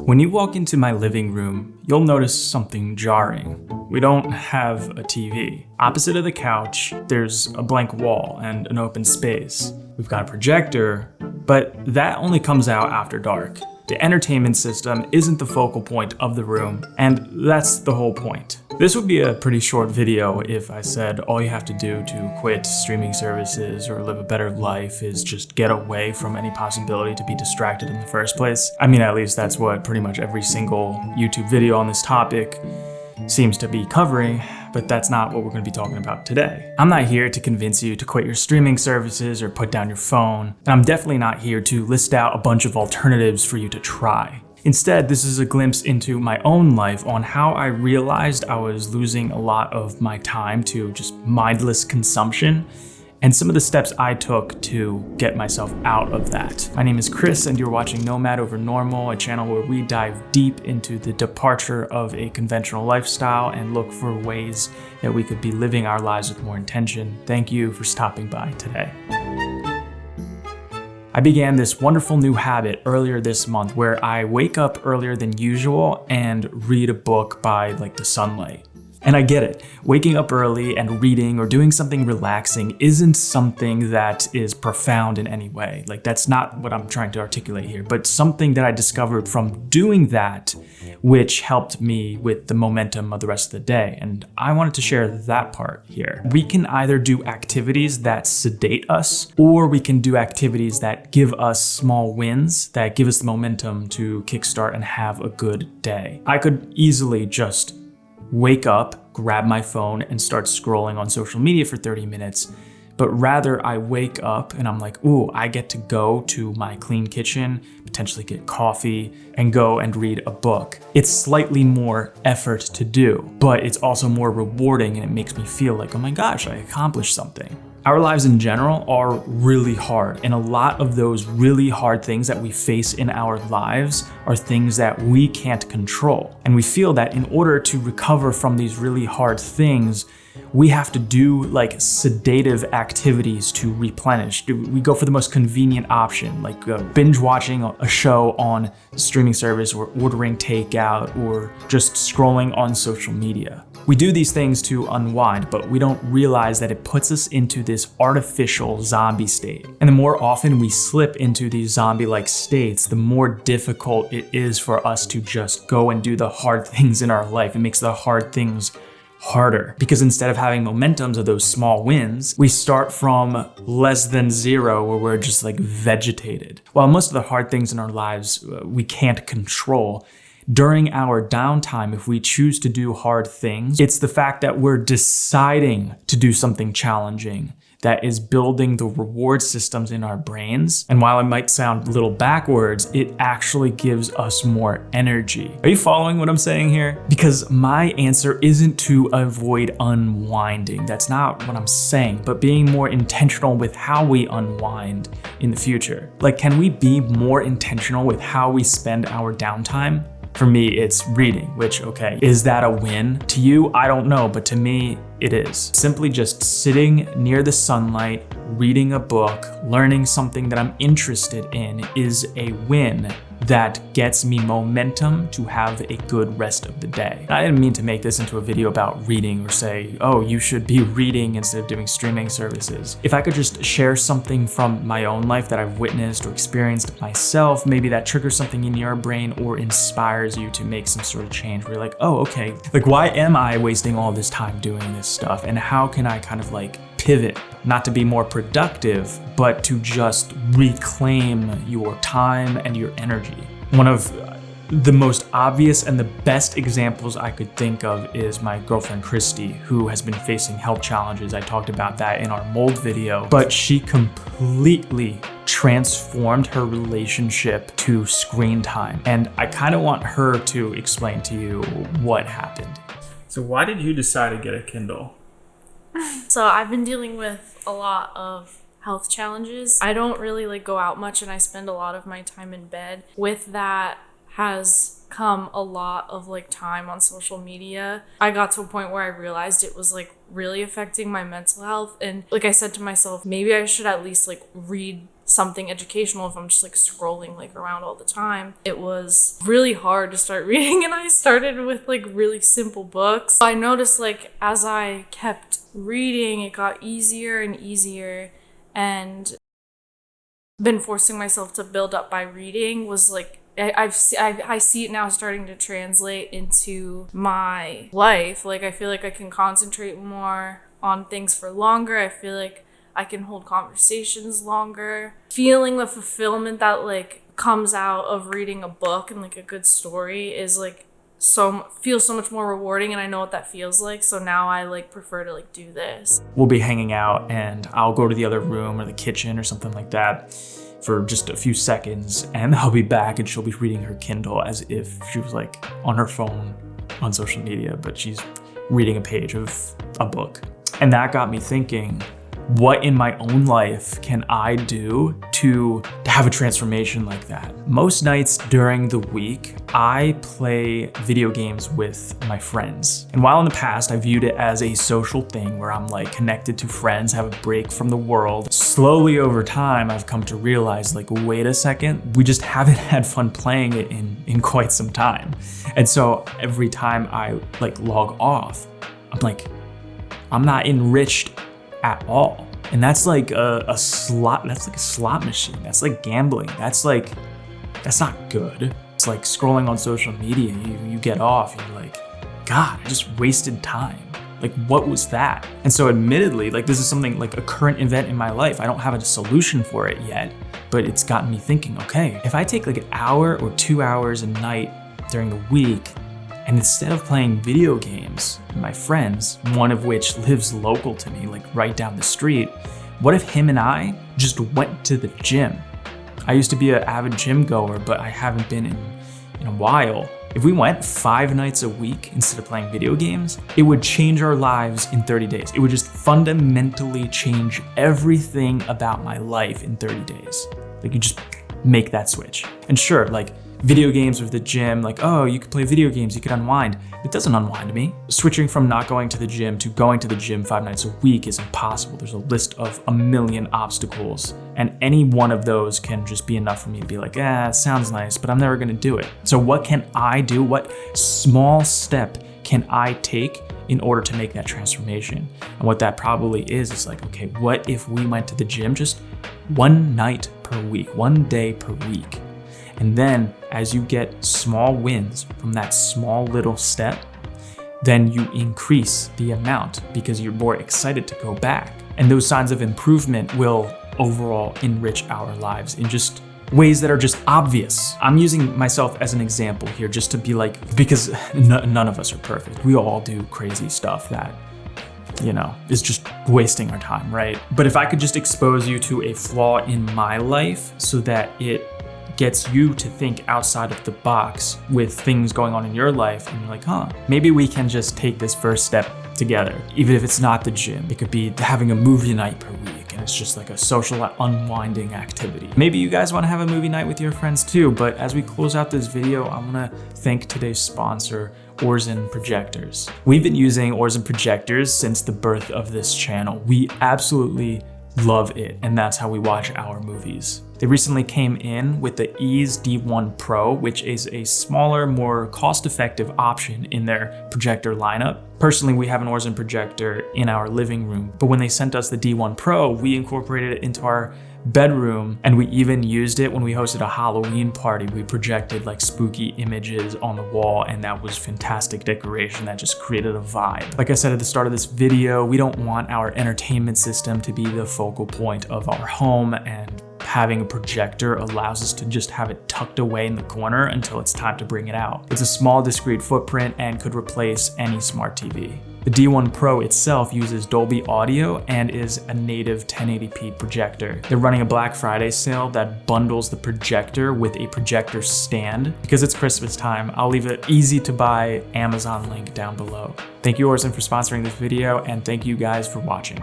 When you walk into my living room, you'll notice something jarring. We don't have a TV. Opposite of the couch, there's a blank wall and an open space. We've got a projector, but that only comes out after dark. The entertainment system isn't the focal point of the room, and that's the whole point. This would be a pretty short video if I said all you have to do to quit streaming services or live a better life is just get away from any possibility to be distracted in the first place. I mean, at least that's what pretty much every single YouTube video on this topic seems to be covering, but that's not what we're going to be talking about today. I'm not here to convince you to quit your streaming services or put down your phone, and I'm definitely not here to list out a bunch of alternatives for you to try. Instead, this is a glimpse into my own life on how I realized I was losing a lot of my time to just mindless consumption, and some of the steps I took to get myself out of that. My name is Chris, and you're watching Nomad Over Normal, a channel where we dive deep into the departure of a conventional lifestyle and look for ways that we could be living our lives with more intention. Thank you for stopping by today. I began this wonderful new habit earlier this month where I wake up earlier than usual and read a book by the sunlight. And I get it. Waking up early and reading or doing something relaxing isn't something that is profound in any way. That's not what I'm trying to articulate here, but something that I discovered from doing that, which helped me with the momentum of the rest of the day. And I wanted to share that part here. We can either do activities that sedate us, or we can do activities that give us small wins, that give us the momentum to kickstart and have a good day. I could easily just wake up, grab my phone, and start scrolling on social media for 30 minutes. But rather, I wake up and I'm like, ooh, I get to go to my clean kitchen, potentially get coffee, and go and read a book. It's slightly more effort to do, but it's also more rewarding, and it makes me feel like, oh my gosh, I accomplished something. Our lives in general are really hard, and a lot of those really hard things that we face in our lives are things that we can't control. And we feel that in order to recover from these really hard things, we have to do sedative activities to replenish. We go for the most convenient option, binge watching a show on a streaming service, or ordering takeout, or just scrolling on social media. We do these things to unwind, but we don't realize that it puts us into this artificial zombie state. And the more often we slip into these zombie-like states, the more difficult it is for us to just go and do the hard things in our life. It makes the hard things harder, because instead of having momentums of those small wins, we start from less than zero, where we're just vegetated. While most of the hard things in our lives we can't control, during our downtime, if we choose to do hard things, it's the fact that we're deciding to do something challenging that is building the reward systems in our brains. And while it might sound a little backwards, it actually gives us more energy. Are you following what I'm saying here? Because my answer isn't to avoid unwinding. That's not what I'm saying, but being more intentional with how we unwind in the future. Can we be more intentional with how we spend our downtime? For me, it's reading, which, okay, is that a win to you? I don't know, but to me, it is. Simply just sitting near the sunlight, reading a book, learning something that I'm interested in is a win that gets me momentum to have a good rest of the day. I didn't mean to make this into a video about reading or say, oh, you should be reading instead of doing streaming services. If I could just share something from my own life that I've witnessed or experienced myself, maybe that triggers something in your brain or inspires you to make some sort of change where you're like, oh, okay, why am I wasting all this time doing this stuff? And how can I kind of pivot, not to be more productive, but to just reclaim your time and your energy? One of the most obvious and the best examples I could think of is my girlfriend Christy, who has been facing health challenges. I talked about that in our mold video, but she completely transformed her relationship to screen time. And I kind of want her to explain to you what happened. So why did you decide to get a Kindle? So I've been dealing with a lot of health challenges. I don't really go out much, and I spend a lot of my time in bed. With that has come a lot of time on social media. I got to a point where I realized it was really affecting my mental health, and I said to myself, maybe I should at least read something educational if I'm just like scrolling like around all the time. It was really hard to start reading, and I started with like really simple books. I noticed like as I kept reading, it got easier and easier, and been forcing myself to build up by reading was like I see it now starting to translate into my life. Like I feel like I can concentrate more on things for longer. I feel like I can hold conversations longer. Feeling the fulfillment that like comes out of reading a book and like a good story is like feels so much more rewarding, and I know what that feels like. So now I like prefer to like do this. We'll be hanging out and I'll go to the other room or the kitchen or something like that for just a few seconds, and I'll be back and she'll be reading her Kindle as if she was like on her phone on social media, but she's reading a page of a book. And that got me thinking, what in my own life can I do to have a transformation like that? Most nights during the week, I play video games with my friends. And while in the past I viewed it as a social thing where I'm like connected to friends, have a break from the world, slowly over time I've come to realize like, wait a second, we just haven't had fun playing it in quite some time. And so every time I like log off, I'm like, I'm not enriched at all. And that's like a slot machine. That's like gambling. That's not good. It's like scrolling on social media. You get off and you're like, God, I just wasted time. Like, what was that? And so admittedly, like this is something like a current event in my life. I don't have a solution for it yet, but it's gotten me thinking, okay, if I take like an hour or 2 hours a night during the week, and instead of playing video games with my friends, one of which lives local to me, like right down the street, what if him and I just went to the gym? I used to be an avid gym goer, but I haven't been in a while. If we went 5 nights a week instead of playing video games, it would change our lives in 30 days. It would just fundamentally change everything about my life in 30 days. Like you just make that switch. And sure, like video games with the gym, like, oh, you could play video games, you could unwind. It doesn't unwind me. Switching from not going to the gym to going to the gym 5 nights a week is impossible. There's a list of a million obstacles, and any one of those can just be enough for me to be like, it sounds nice, but I'm never gonna do it. So what can I do? What small step can I take in order to make that transformation? And what that probably is like, okay, what if we went to the gym just 1 night per week, 1 day per week? And then as you get small wins from that small little step, then you increase the amount because you're more excited to go back. And those signs of improvement will overall enrich our lives in just ways that are just obvious. I'm using myself as an example here just to be like, because none of us are perfect. We all do crazy stuff that, is just wasting our time, right? But if I could just expose you to a flaw in my life so that it gets you to think outside of the box with things going on in your life, and you're like, maybe we can just take this first step together. Even if it's not the gym, it could be having a movie night per week, and it's just like a social unwinding activity. Maybe you guys want to have a movie night with your friends too, but as we close out this video, I want to thank today's sponsor, Orzen Projectors. We've been using Orzen Projectors since the birth of this channel. We absolutely love it, and that's how we watch our movies. They recently came in with the Ease D1 Pro, which is a smaller, more cost-effective option in their projector lineup. Personally, we have an Orzen projector in our living room, but when they sent us the D1 Pro, we incorporated it into our bedroom, and we even used it when we hosted a Halloween party. We projected like spooky images on the wall, and that was fantastic decoration that just created a vibe. Like I said at the start of this video, we don't want our entertainment system to be the focal point of our home, and having a projector allows us to just have it tucked away in the corner until it's time to bring it out. It's a small, discrete footprint and could replace any smart TV. The D1 Pro itself uses Dolby Audio and is a native 1080p projector. They're running a Black Friday sale that bundles the projector with a projector stand. Because it's Christmas time, I'll leave an easy to buy Amazon link down below. Thank you, Orzen, for sponsoring this video, and thank you guys for watching.